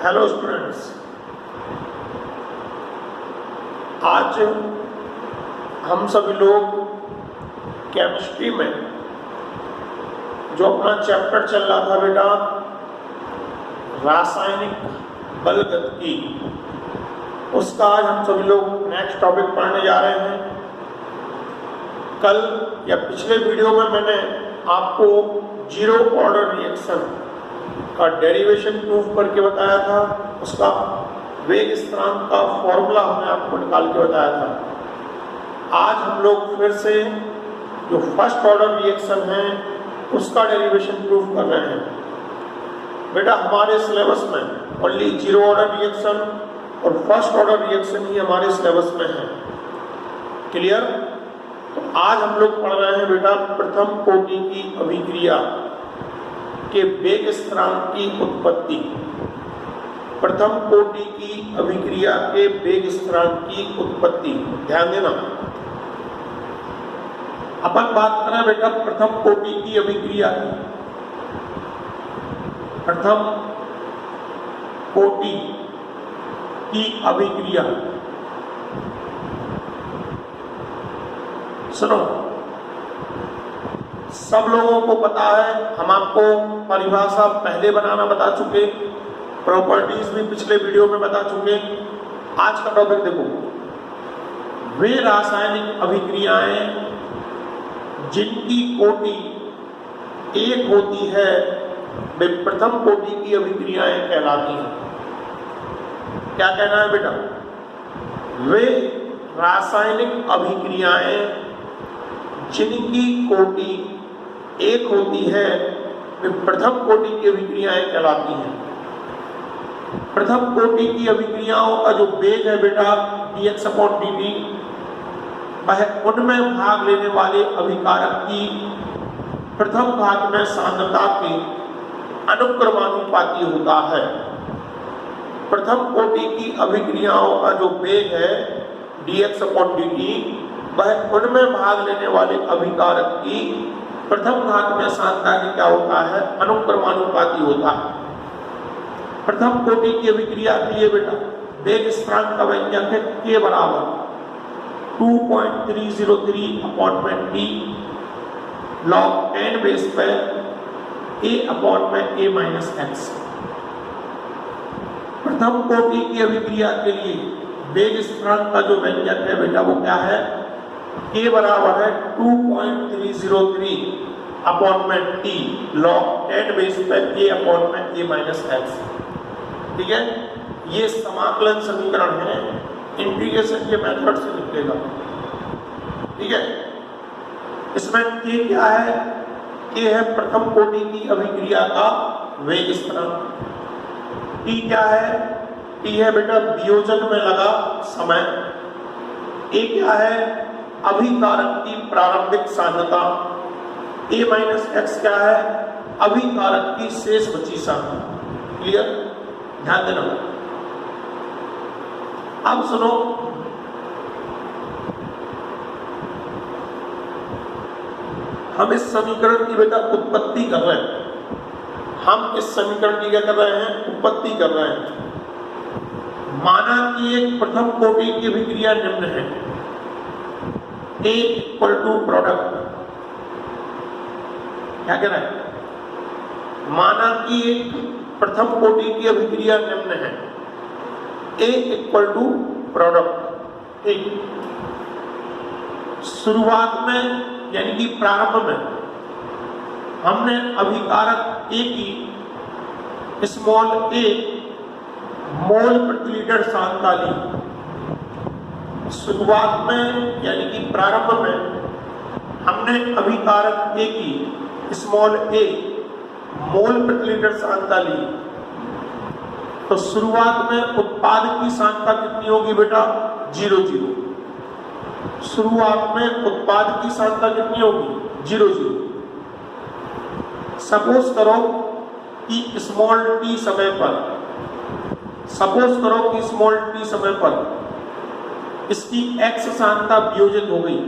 Hello students, आज हम सभी लोग केमिस्ट्री में जो अपना चैप्टर चल रहा था बेटा रासायनिक बलगतिकी, उसका आज हम सभी लोग नेक्स्ट टॉपिक पढ़ने जा रहे हैं। कल या पिछले वीडियो में मैंने आपको जीरो ऑर्डर रिएक्शन का डेरिवेशन प्रूफ करके बताया था, उसका वेग स्थिरांक का फॉर्मूला हमने आपको निकाल के बताया था। आज हम लोग फिर से जो फर्स्ट ऑर्डर रिएक्शन है उसका डेरिवेशन प्रूफ कर रहे हैं। बेटा हमारे सिलेबस में ओनली जीरो ऑर्डर रिएक्शन और फर्स्ट ऑर्डर रिएक्शन ही हमारे सिलेबस में है। क्लियर? तो आज हम लोग पढ़ रहे हैं बेटा प्रथम कोटि की अभिक्रिया के वेग स्थिरांक की उत्पत्ति। प्रथम कोटि की अभिक्रिया के वेग स्थिरांक की उत्पत्ति, ध्यान देना। अपन बात करें बेटा प्रथम कोटि की अभिक्रिया की। प्रथम कोटि की अभिक्रिया, सुनो, सब लोगों को पता है, हम आपको परिभाषा पहले बनाना बता चुके, प्रॉपर्टीज भी पिछले वीडियो में बता चुके। आज का टॉपिक देखो, वे रासायनिक अभिक्रियाएं जिनकी कोटि एक होती है वे प्रथम कोटि की अभिक्रियाएं कहलाती हैं। क्या कहना है बेटा? वे रासायनिक अभिक्रियाएं जिनकी कोटि एक होती है वे प्रथम कोटि की अभिक्रियाएं कहलाती हैं। प्रथम कोटि की अभिक्रियाओं का जो वेग है बेटा dx/dt, वह उनमें भाग लेने वाले अभिकारक की प्रथम घात में सांद्रता के अनुक्रमानुपाती होता है। प्रथम कोटि की अभिक्रियाओं का जो वेग है dx/dt, वह उनमें भाग लेने वाले अभिकारक की प्रथम घात में सांद्रता की क्या होता है? अनुक्रमानुपाती होता है। प्रथम कोटि की अभिक्रिया के लिए बेटा वेग स्थिरांक का व्यंजक है k बराबर 2.303/t log n बेस पे a/a-x। प्रथम कोटि की अभिक्रिया के लिए वेग स्थिरांक का जो व्यंजक है बेटा वो क्या है? k बराबर है 2.303/t log n बेस पे a/a-x। ठीक है, ये समाकलन समीकरण है, इंटीग्रेशन के मेथड से निकलेगा। ठीक है, इसमें k क्या है? k है प्रथम कोटि की अभिक्रिया का वेग स्थिरांक। t क्या है? t है बेटा वियोजन में लगा समय। a क्या है? अभिकारक की प्रारंभिक सांद्रता। a-x क्या है? अभिकारक की शेष बची सांद्रता। क्लियर? ध्यान देना। अब सुनो, हम इस समीकरण की बेटा उत्पत्ति कर रहे हैं। हम इस समीकरण की क्या कर रहे हैं? उत्पत्ति कर रहे हैं। माना कि एक प्रथम कोटि की अभिक्रिया निम्न है, A = प्रोडक्ट। क्या कह रहा है? माना कि एक प्रथम कोटि की अभिक्रिया निम्न है, A = प्रोडक्ट। ठीक, शुरुआत में यानी कि प्रारंभ में हमने अभिकारक A की स्मॉल a मोल प्रति लीटर सांद्रता ली। शुरुआत में यानी कि प्रारंभ में हमने अभिकारक A की स्मॉल a मोल प्रति लीटर सांद्रता ली, तो शुरुआत में उत्पाद की सांद्रता कितनी होगी बेटा? 0,0। शुरुआत में उत्पाद की सांद्रता कितनी होगी? 0,0। सपोज करो कि स्मॉल t समय पर इसकी x सांद्रता वियोजित हो गई।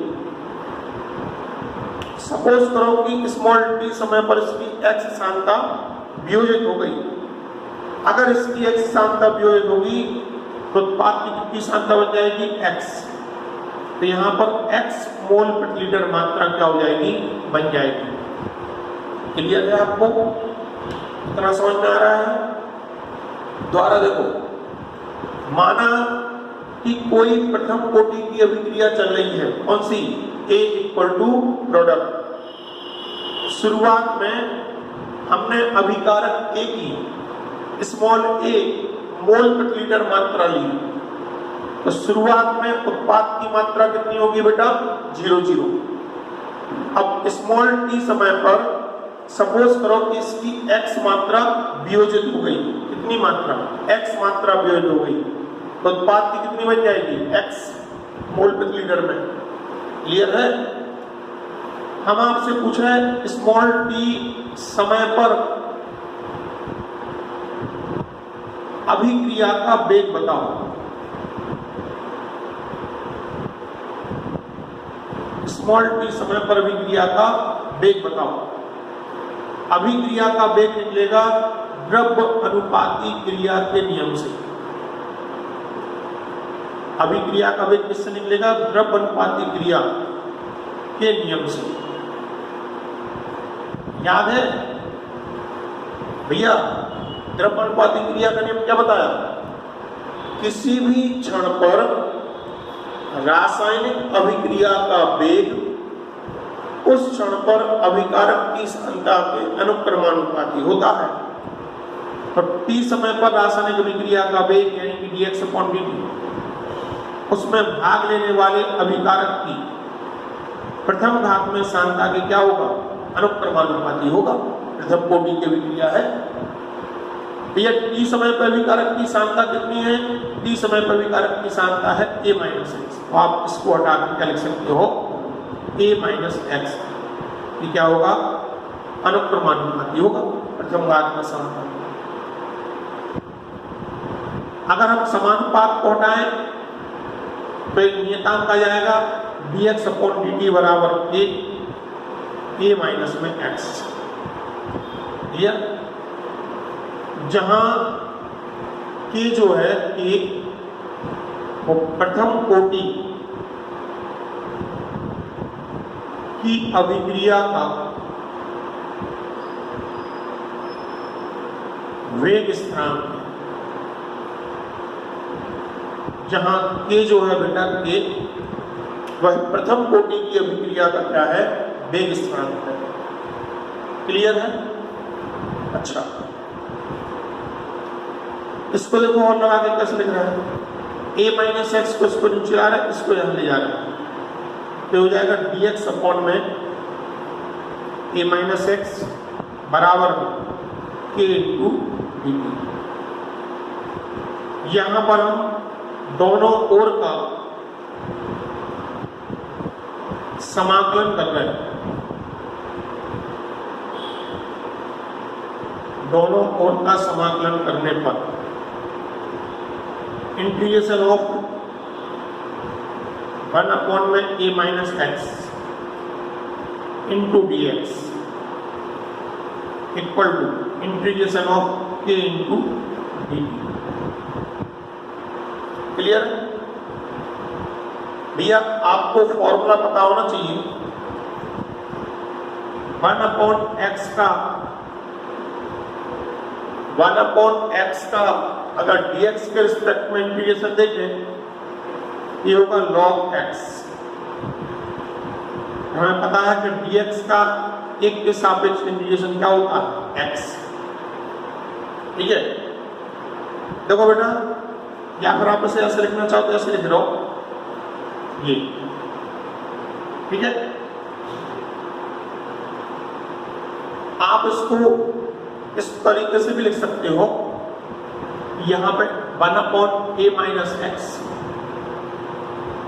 सपोज करो कि स्मॉल t समय पर इसकी x सांद्रता वियोजित हो गई, अगर इसकी x सांता वियोजित होगी तो उत्पाद की कितनी सांता बन जाएगी? x। तो यहाँ पर x मोल प्रति लीटर मात्रा क्या हो जाएगी? बन जाएगी। क्लियर है आपको? इतना समझ में आ रहा है? द्वारा देखो, माना कि कोई प्रथम कोटि की अभिक्रिया चल रही है, कौन सी? A equal to product. शुरुआत में हमने अभिकारक A की स्मॉल a मोल प्रति लीटर मात्रा ली, तो शुरुआत में उत्पाद की मात्रा कितनी होगी बेटा? 0,0। अब स्मॉल t समय पर सपोज करो कि इसकी x मात्रा वियोजित हो गई। कितनी मात्रा? x मात्रा वियोजित हो गई, तो उत्पाद की कितनी बन जाएगी? x मोल प्रति लीटर में। क्लियर है? हम आपसे पूछ रहे हैं स्मॉल t समय पर अभिक्रिया का वेग बताओ। स्मॉल t समय पर अभिक्रिया का वेग बताओ। अभिक्रिया का वेग निकलेगा द्रव्य अनुपाती क्रिया के नियम से। अभिक्रिया का वेग किससे निकलेगा? द्रव्य अनुपाती क्रिया के नियम से। याद है भैया? द्रव्य अनुपाती क्रिया का नियम क्या बताया? किसी भी क्षण पर रासायनिक अभिक्रिया का वेग उस क्षण पर अभिकारक की सांता के अनुक्रमानुपाती होता है। तो t समय पर रासायनिक अभिक्रिया का वेग यानी कि dx/dt, उसमें भाग लेने वाले अभिकारक की प्रथम घात में सांता के क्या होगा? अनुक्रमानुपाती होगा। प्रथम कोटि की अभिक्रिया है भैया। t समय पर अभिकारक की सांता कितनी है? t समय पर अभिकारक की सांता है a-x। तो आप इसको हटा के क्या लिख सकते हो? a-x। ये क्या होगा? अनुक्रमानुपाती होगा प्रथम घात में सांता। अगर हम समानुपात को हटाएं तो एक नियतांक आ जाएगा dx/dt बराबर a में x। क्लियर? जहां k जो है k वो प्रथम कोटि की अभिक्रिया का वेग स्थिरांक है। जहां k जो है बेटा k वह प्रथम कोटि की अभिक्रिया का क्या है? वेग स्थिरांक है। क्लियर है? अच्छा, इसको देखो और लगा के कैसे लिख रहा है? a-x को इसको नीचे आ रहा है, इसको यहां ले जा रहा है, तो हो जाएगा dx/में a-x बराबर k × dt। यहां पर हम दोनों ओर का समाकलन कर रहे हैं। दोनों ओर का समाकलन करने पर इंटीग्रेशन ऑफ 1 में a-x into dx equal to integration of k into dt। Clear? भैया आपको फॉर्मूला पता होना चाहिए। 1/x का अगर dx के रिस्पेक्ट में इंटीग्रेशन देखें, ये होगा log x। हमें पता है कि dx का एक के सापेक्ष इंटीग्रेशन क्या होता है? x। ठीक है? देखो बेटा, या फिर आप इसे ऐसे लिखना चाहो तो ऐसे लिख रहा हो, ये। ठीक है? आप इसको इस तरीके से भी लिख सकते हो, यहां पे 1/a-x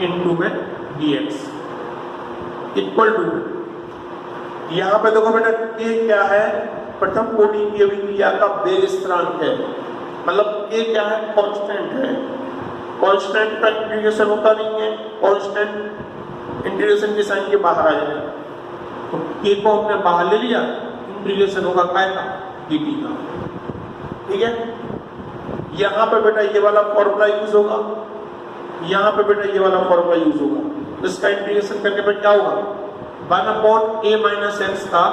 इंटू में dx इक्वल टू, यहां पे देखो बेटा k क्या है? प्रथम कोटि की अभिक्रिया का वेग स्थिरांक है। मतलब k क्या है? कांस्टेंट है। कांस्टेंट का इंटीग्रेशन होता नहीं है, कांस्टेंट इंटीग्रेशन के साइन के बाहर आ जाएगा। तो k को हमने बाहर ले लिया, इंटीग्रेशन होगा काय का? dt का। ठीक है? यहाँ पे बेटा ये वाला फॉर्मूला यूज होगा, यहाँ पे बेटा ये वाला फॉर्मूला यूज होगा। तो इसका इंटीग्रेशन करने पर क्या होगा, 1/a माइनस एक्स का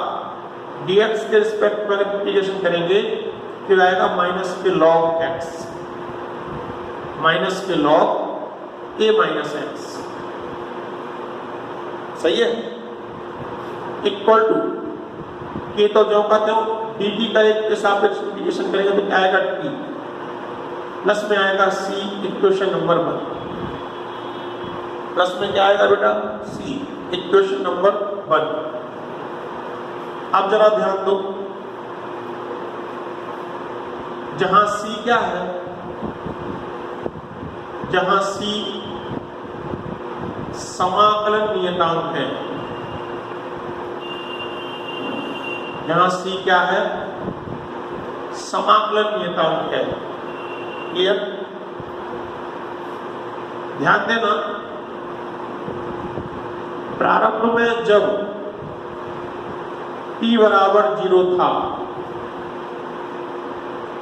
dx के रिस्पेक्ट में अगर इंटीग्रेशन करेंगे फिर आएगा माइनस के लॉग एक्स, माइनस के लॉग a माइनस एक्स, सही है, इक्वल टू के तो जो कहते हो dt का एक के सापेक्ष इंटीग्रेशन करेंगे तो क्या आएगा t, प्लस में आएगा c इक्वेशन नंबर 1, प्लस में क्या आएगा बेटा c इक्वेशन नंबर 1। अब जरा ध्यान दो, जहां c क्या है, जहां c समाकलन नियतांक है, जहां c क्या है, समाकलन नियतांक है। क्लियर, ध्यान देना, प्रारंभ में जब t बराबर 0 था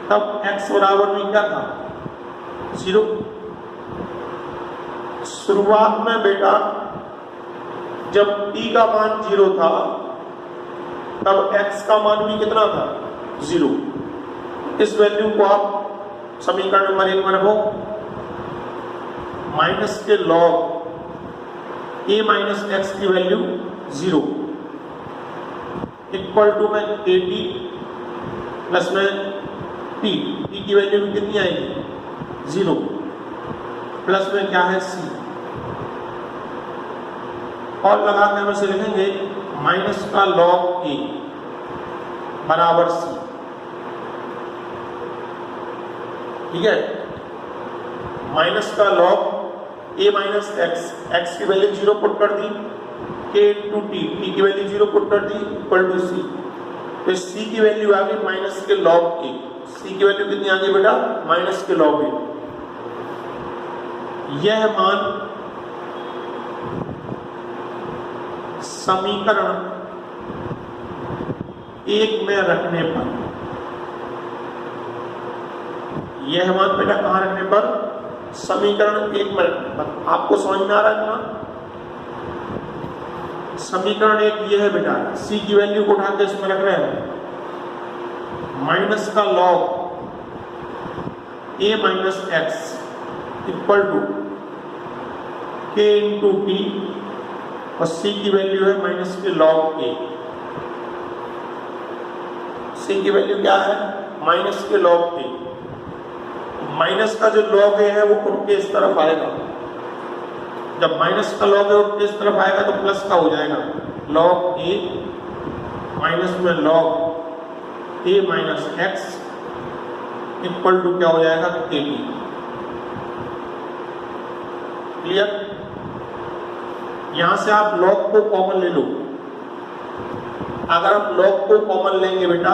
तब x बराबर भी क्या था, 0। शुरुआत में बेटा जब t का मान 0 था तब x का मान भी कितना था, 0। इस वैल्यू को आप समीकरण नंबर 1 में रखो, माइनस के लॉग a माइनस एक्स की वैल्यू 0 इक्वल टू में kt प्लस में t की वैल्यू कितनी आएगी, 0, प्लस में क्या है c, और लगा के हम इसे लिखेंगे माइनस का लॉग a बराबर c। ठीक है, माइनस का log a minus x, x की वैल्यू 0 पुट कर दी, k टू t की वैल्यू 0 पुट कर दी, इक्वल टू c। तो c की वैल्यू आ गई माइनस के लॉग a, c की वैल्यू कितनी आ गई बेटा, माइनस के लॉग a। यह मान समीकरण 1 में रखने पर, यह मान बेटा कहां रखने पर, समीकरण 1 में रखने पर। आपको समझ में आ रहा है ना, समीकरण 1 ये है बेटा, c की वैल्यू को उठा के इसमें रख रहे हैं, माइनस का log a minus x equal to k into t, और c की वैल्यू है माइनस के लॉग a। c की वैल्यू क्या है, माइनस के लॉग a। माइनस का जो लॉग a है वो उठ के इस तरफ आएगा, जब माइनस का लॉग a उठ के इस तरफ आएगा तो प्लस का हो जाएगा, लॉग a माइनस में log a minus x equal to क्या हो जाएगा, kt। क्लियर, यहां से आप लॉग को कॉमन ले लो। अगर आप लॉग को कॉमन लेंगे बेटा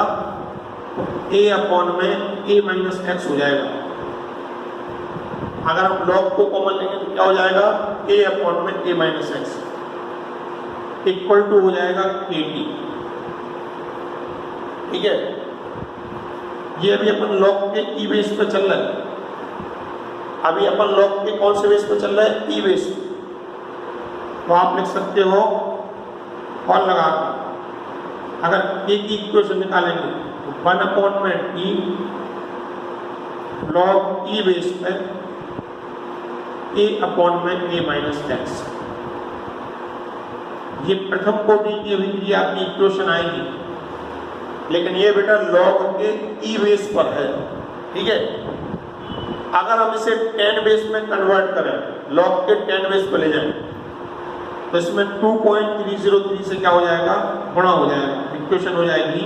तो a अपॉन में a माइनस एक्स हो जाएगा। अगर आप लॉग को कॉमन लेंगे तो क्या हो जाएगा, a अपॉन में a minus x equal to हो जाएगा kt। ठीक है, ये अभी अपन लॉग के ई बेस पे चल रहा है, अभी अपन लॉग के कौन से बेस पे चल रहा है, ई बेस। तो आप लिख सकते हो और लगा के, अगर k की इक्वेशन निकालेंगे तो 1 अपॉन में t लॉग ई बेस पे a अपॉन में a माइनस एक्स। ये प्रथम कोटि की अभिक्रिया की इक्वेशन आएगी, लेकिन ये बेटा लॉग के ई बेस पर है। ठीक है, अगर हम इसे 10 बेस में कन्वर्ट करें, लॉग के 10 बेस पर ले जाएं तो इसमें 2.303 से क्या हो जाएगा, गुणा हो जाएगा। इक्वेशन हो जाएगी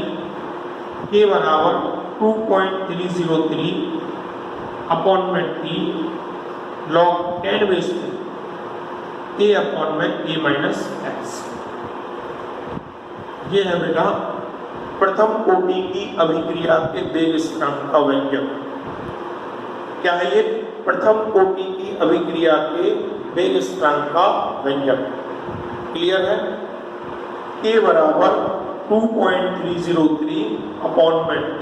k बराबर 2.303 अपॉन में t लॉग 10 बेस पे a अपॉन में a माइनस एक्स। ये है बेटा प्रथम कोटि की अभिक्रिया के वेग स्थिरांक का व्यंजक। क्या है ये, प्रथम कोटि की अभिक्रिया के वेग स्थिरांक का व्यंजक। क्लियर है, k बराबर 2.303 अपॉन में t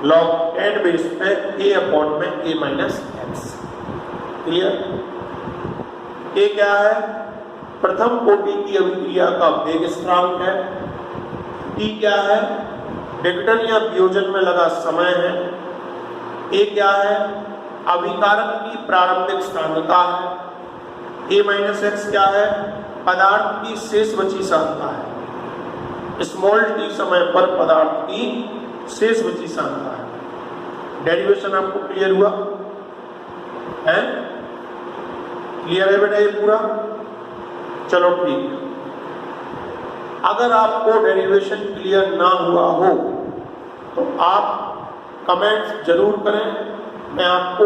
log 10 बेस पे a अपॉन में a माइनस एक्स। क्लियर? ये क्या है? प्रथम कोटि की अभिक्रिया का वेग स्थिरांक है। t क्या है? विघटन या वियोजन में लगा समय है। a क्या है? अभिकारक की प्रारंभिक सांद्रता है। a माइनस एक्स क्या है? पदार्थ की शेष बची सांद्रता है। स्मॉल t समय पर पदार्थ की शेष बची सांद्रता है। डेरिवेशन आपको क्लियर हुआ है? क्लियर है बेटा ये पूरा? चलो ठीक। अगर आपको डेरिवेशन क्लियर ना हुआ हो तो आप कमेंट्स जरूर करें, मैं आपको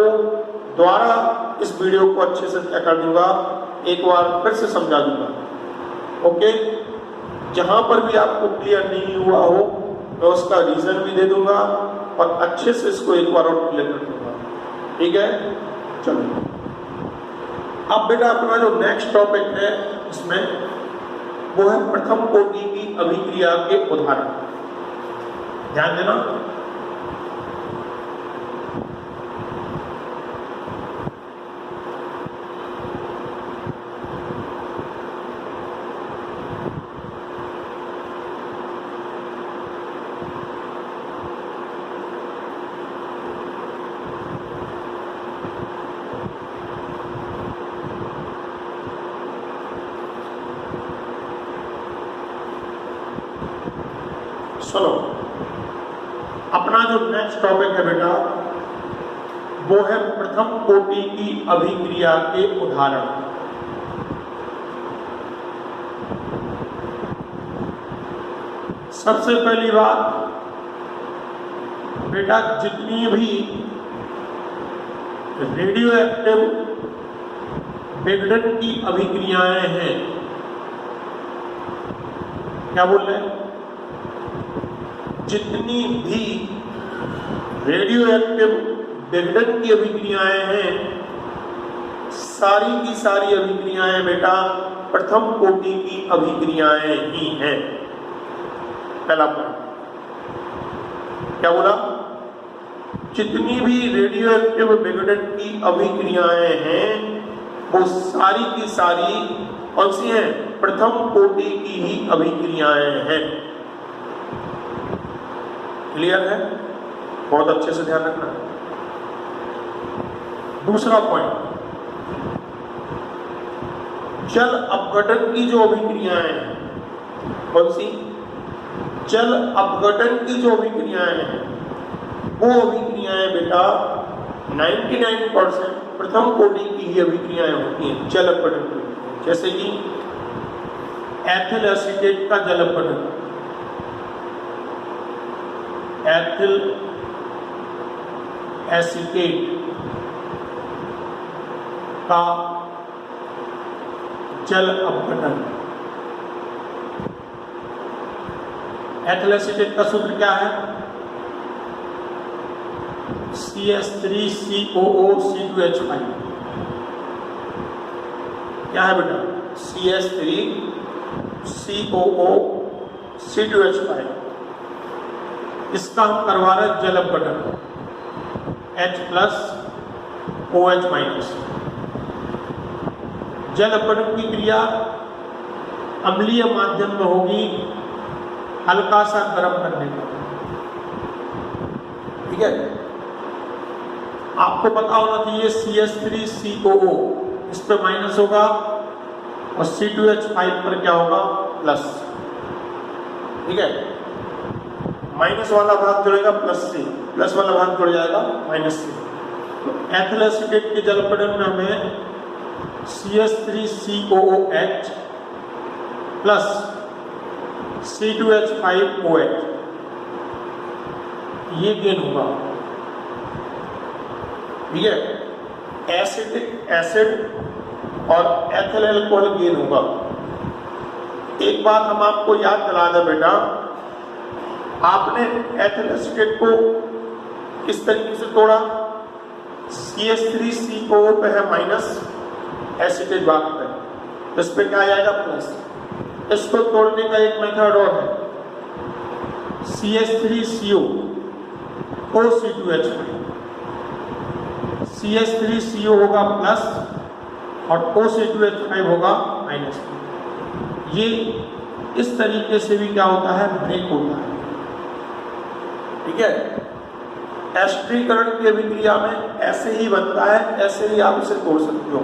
दोबारा इस वीडियो को अच्छे से क्या कर दूंगा, एक बार फिर से समझा दूंगा। ओके? जहां पर भी आपको क्लियर नहीं हुआ हो मैं उसका रीजन भी दे दूंगा और अच्छे से इसको एक बार और क्लियर कर दूंगा। ठीक है? चलो अब बेटा अपना जो नेक्स्ट टॉपिक है इसमें वो है प्रथम कोटि की अभिक्रिया के उदाहरण। ध्यान देना। सुनो, अपना जो नेक्स्ट टॉपिक है बेटा वो है प्रथम कोटि की अभिक्रिया के उदाहरण। सबसे पहली बात बेटा, जितनी भी रेडियो एक्टिव विघटन की अभिक्रियाएं हैं, क्या बोल रहे हैं? जितनी भी रेडियो एक्टिव विघटन की अभिक्रियाएं हैं, सारी की सारी अभिक्रियाएं बेटा प्रथम कोटि की अभिक्रियाएं ही हैं। पहला पॉइंट क्या बोला? जितनी भी रेडियो एक्टिव विघटन की अभिक्रियाएं हैं वो सारी की सारी कौन सी हैं? प्रथम कोटि की ही अभिक्रियाएं हैं। क्लियर है? बहुत अच्छे से ध्यान रखना। दूसरा पॉइंट, जल अपघटन की जो अभिक्रियाएं हैं, कौन सी? जल अपघटन की जो अभिक्रियाएं हैं वो अभिक्रियाएं बेटा 99% प्रथम कोटि की ही अभिक्रियाएं होती हैं जल अपघटन की। जैसे कि एथिल एसीटेट का जल अपघटन, एथिल एसीटेट का जल अपघटन। एथिल एसीटेट का सूत्र क्या है? CH3COO-C2H5। क्या है बेटा? CH3COO-C2H5। इसका हम करवा रहे जल अपघटन H+OH-। जल अपघटन की क्रिया अम्लीय माध्यम में होगी, हल्का सा गर्म करने का। ठीक है? आपको पता होना चाहिए CH3COO इस पे माइनस होगा और C2H5 पर क्या होगा? प्लस। ठीक है? माइनस वाला भाग जुड़ेगा प्लस से, प्लस वाला भाग जुड़ जाएगा माइनस से। तो एथिल एसीटेट के जल अपघटन में हमें CH3COOH प्लस C2H5OH ये गेन होगा। ठीक है? एसिटिक एसिड और एथिल अल्कोहल गेन होगा। एक बात हम आपको याद दिला दें बेटा, आपने एथिल एसीटेट को किस तरीके से तोड़ा? CH3COO पे है माइनस, एसीटेट भाग पे, इस पे क्या आ जाएगा? प्लस। इसको तोड़ने का एक मेथड और है, CH3CO OC2H5, CH3CO होगा प्लस और OC2H5 होगा माइनस। ये इस तरीके से भी क्या होता है, ब्रेक होता है। ठीक है, एस्टरीकरण की अभिक्रिया में ऐसे ही बनता है, ऐसे ही आप इसे तोड़ सकते हो।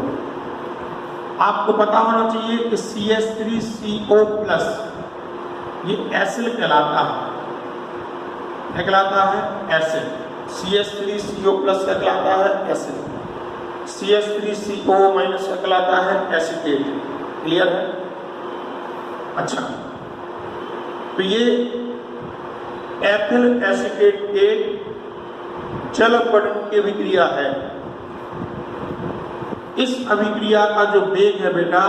आपको पता होना चाहिए कि CH3CO प्लस ये एसिड कहलाता है। क्या कहलाता है? एसिड। CH3CO प्लस क्या कहलाता है? एसिड। CH3CO माइनस क्या कहलाता है? एसीटेट। क्लियर है? अच्छा, तो ये एथिल एसीटेट के जल अपघटन की अभिक्रिया है। इस अभिक्रिया का जो वेग है बेटा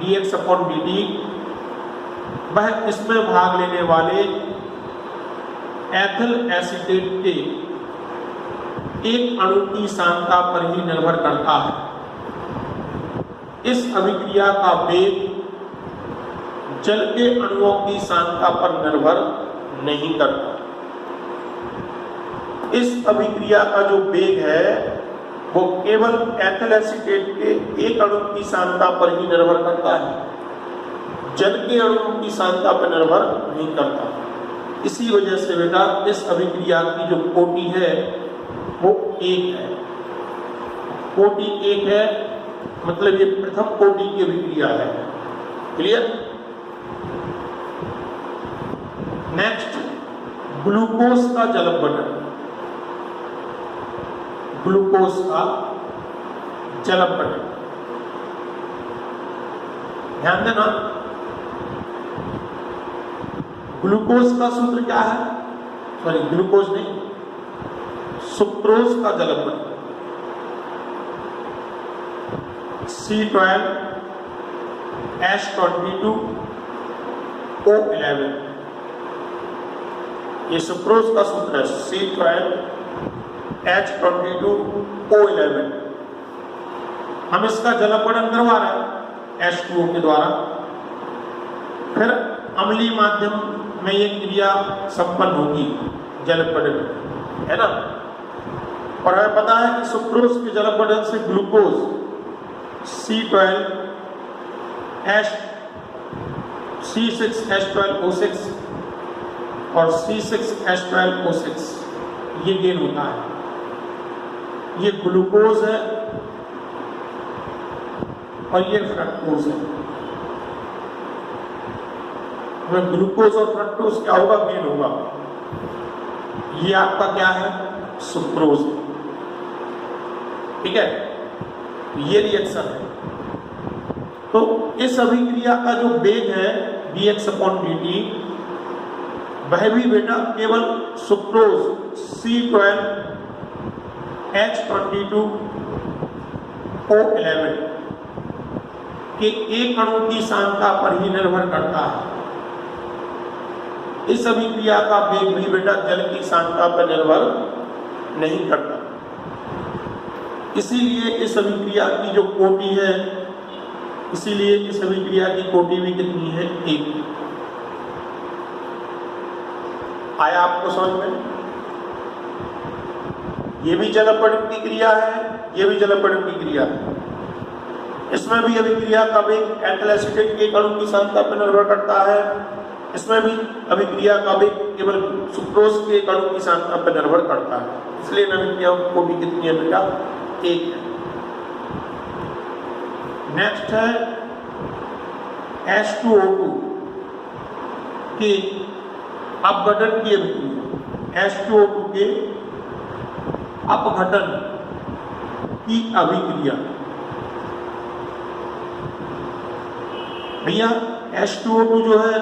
dx/dt, वह इसमें भाग लेने वाले एथिल एसीटेट के एक अणु की सांद्रता पर ही निर्भर करता है। इस अभिक्रिया का वेग जल के अणुओं की सांद्रता पर निर्भर नहीं करता। इस अभिक्रिया का जो वेग है वो केवल एथिल एसीटेट के एक अणु की सांद्रता पर ही निर्भर करता है, जल के अणुओं की सांद्रता पर निर्भर नहीं करता। इसी वजह से बेटा इस अभिक्रिया की जो कोटि है वो 1 है। कोटि 1 है, मतलब ये प्रथम कोटि की अभिक्रिया है। क्लियर? नेक्स्ट, ग्लूकोज का जल अपघटन। ग्लूकोज का जल अपघटन, ध्यान देना। ग्लूकोज का सूत्र क्या है? सॉरी, ग्लूकोज नहीं, सुक्रोज का जल अपघटन। C12H22O11। ये सुक्रोज का सूत्र है, C12H22O11। हम इसका जल अपघटन करवा रहे हैं H2O के द्वारा, फिर अम्लीय माध्यम में ये क्रिया संपन्न होगी, जल अपघटन, है ना। और हमें पता है कि सुक्रोज के जल अपघटन से ग्लूकोज C6H12O6 और C6H12O6 ये गेन होता है। ये ग्लूकोज है और ये फ्रक्टोज है। ग्लूकोज और फ्रक्टोज क्या होगा? गेन होगा। ये आपका क्या है? सुक्रोज। ठीक है, ये रिएक्शन है। तो इस अभिक्रिया का जो वेग है dx/dt, वह भी बेटा केवल सुक्रोज C12H22O11 के एक अणु की सांद्रता पर ही निर्भर करता है। इस अभिक्रिया का वेग भी बेटा जल की सांद्रता पर निर्भर नहीं करता। इसीलिए इस अभिक्रिया की जो कोटि है, इसीलिए इस अभिक्रिया की कोटि भी कितनी है? 1। आया आपको समझ में? ये भी जल अपघटन की क्रिया है, ये भी जल अपघटन की क्रिया है। इसमें भी अभिक्रिया का वेग एथिल एसीटेट के अणु की सांद्रता पर निर्भर करता है। इसमें भी अभिक्रिया का वेग केवल सुक्रोज के अणु की सांद्रता पर निर्भर करता है। इसलिए अभिक्रियाओं की कोटि कितनी है बेटा? 1 है। नेक्स्ट है H2O2 के अपघटन की अभिक्रिया। H2O2 के अपघटन की अभिक्रिया। भैया H2O2 जो है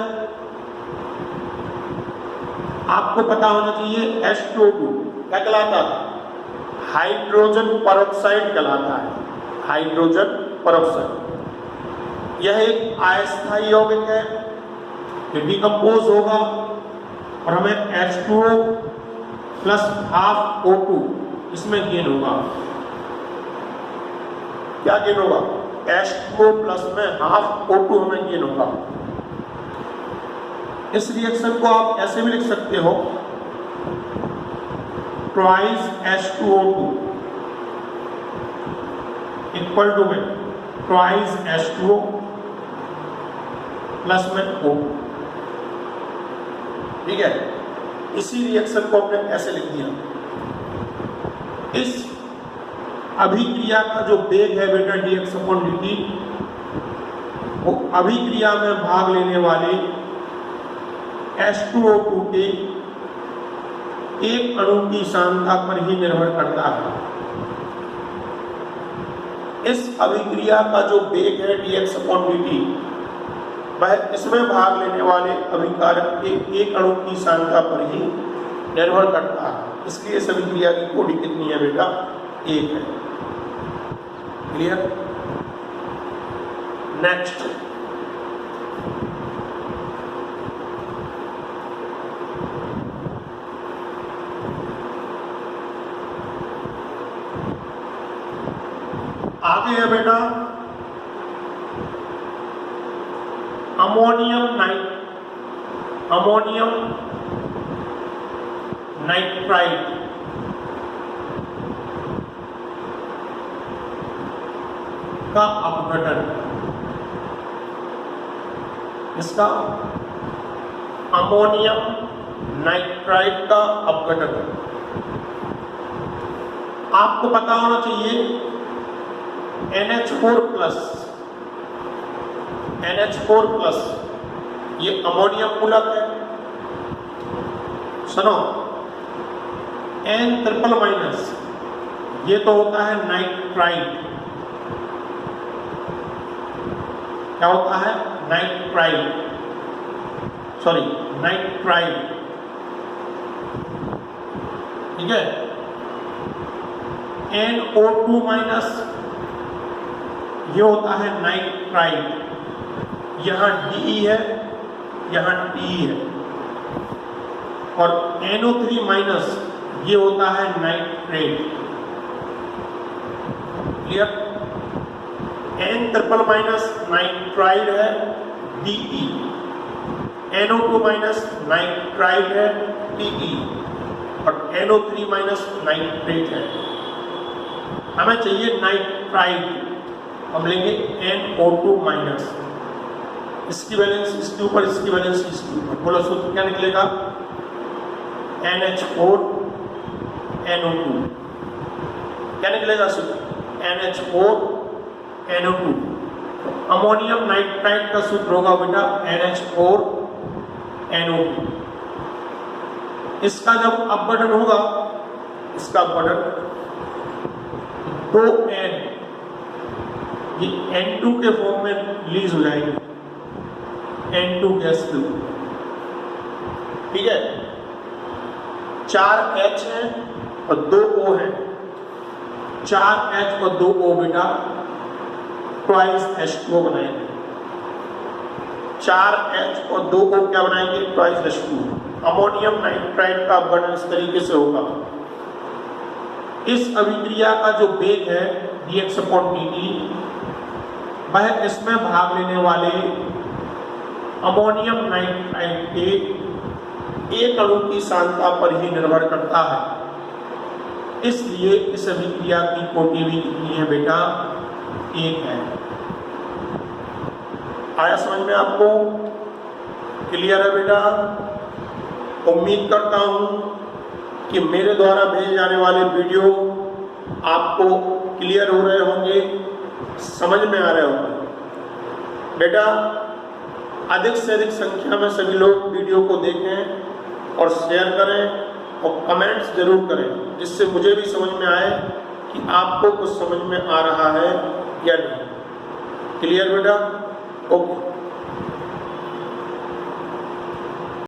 आपको पता होना चाहिए, H2O2 क्या कहलाता है? हाइड्रोजन परऑक्साइड कहलाता है। हाइड्रोजन परऑक्साइड यह एक अस्थायी यौगिक है, ये डिकम्पोज होगा और हमें H2O प्लस हाफ O2 इसमें गेन होगा। क्या गेन होगा? H2O प्लस में हाफ O2 हमें गेन होगा। इस रिएक्शन को आप ऐसे भी लिख सकते हो ट्वाइस H2O2 इक्वल टू में ट्वाइस H2O प्लस में O। ठीक है, इसी रिएक्शन को हमने ऐसे लिख दिया। इस अभिक्रिया का जो वेग है बेटा dx/dt, वो अभिक्रिया में भाग लेने वाले H2O2 के एक अणु की सांद्रता पर ही निर्भर करता है। इस अभिक्रिया का जो वेग है dx/dt, वह इसमें भाग लेने वाले अभिकारक के एक अणु की सांद्रता पर ही निर्भर करता है। इसलिए इस अभिक्रिया की कोटि कितनी है बेटा? 1 है। क्लियर? नेक्स्ट, आगे है बेटा अमोनियम नाइट्राइड का अपघटन। इसका अमोनियम नाइट्राइड का अपघटन आपको पता होना चाहिए। NH4+ ये अमोनियम मूलक है। सुनो, N3- ये तो होता है नाइट्राइड। क्या होता है? नाइट्राइड। ठीक है। NO2- ये होता है नाइट्राइड। यहाँ DE है, यहाँ TE है। और NO3- ये होता है नाइट्रेट। क्लियर? N3- नाइट्राइड है, DE। NO2- नाइट्राइड है, TE। और NO3- नाइट्रेट है। हमें चाहिए नाइट्राइड, हम लेंगे NO2-। इसकी वैलेंस इसके ऊपर, इसकी वैलेंस इसके ऊपर। बोलो सूत्र क्या निकलेगा? NH4NO2। क्या निकलेगा सूत्र? NH4NO2। अमोनियम नाइट्राइड का सूत्र होगा बेटा NH4NO2। इसका जब अपघटन होगा, इसका अपघटन 2N ये N2 के फॉर्म में रिलीज हो जाएगी, N2 गैस के रूप में। ठीक है। 4 H है और 2 O है। 4 H और 2 O बेटा ट्वाइस H2O बनाएंगे। 4 H और 2 O क्या बनाएंगे? Twice H2O। अमोनियम नाइट्राइड का अपघटन इस तरीके से होगा। इस अभिक्रिया का जो वेग है dx/dt, वह इसमें भाग लेने वाले अमोनियम नाइट्राइड के एक अणु की सांद्रता पर ही निर्भर करता है। इसलिए इस अभिक्रिया की कोटि भी कितनी है बेटा? 1 है। आया समझ में आपको? क्लियर है बेटा? उम्मीद करता हूं कि मेरे द्वारा भेजे जाने वाले वीडियो आपको क्लियर हो रहे होंगे, समझ में आ रहे होंगे। बेटा अधिक से अधिक संख्या में सभी लोग वीडियो को देखें और शेयर करें और कमेंट्स जरूर करें, जिससे मुझे भी समझ में आए कि आपको कुछ समझ में आ रहा है या नहीं। क्लियर बेटा? ओके।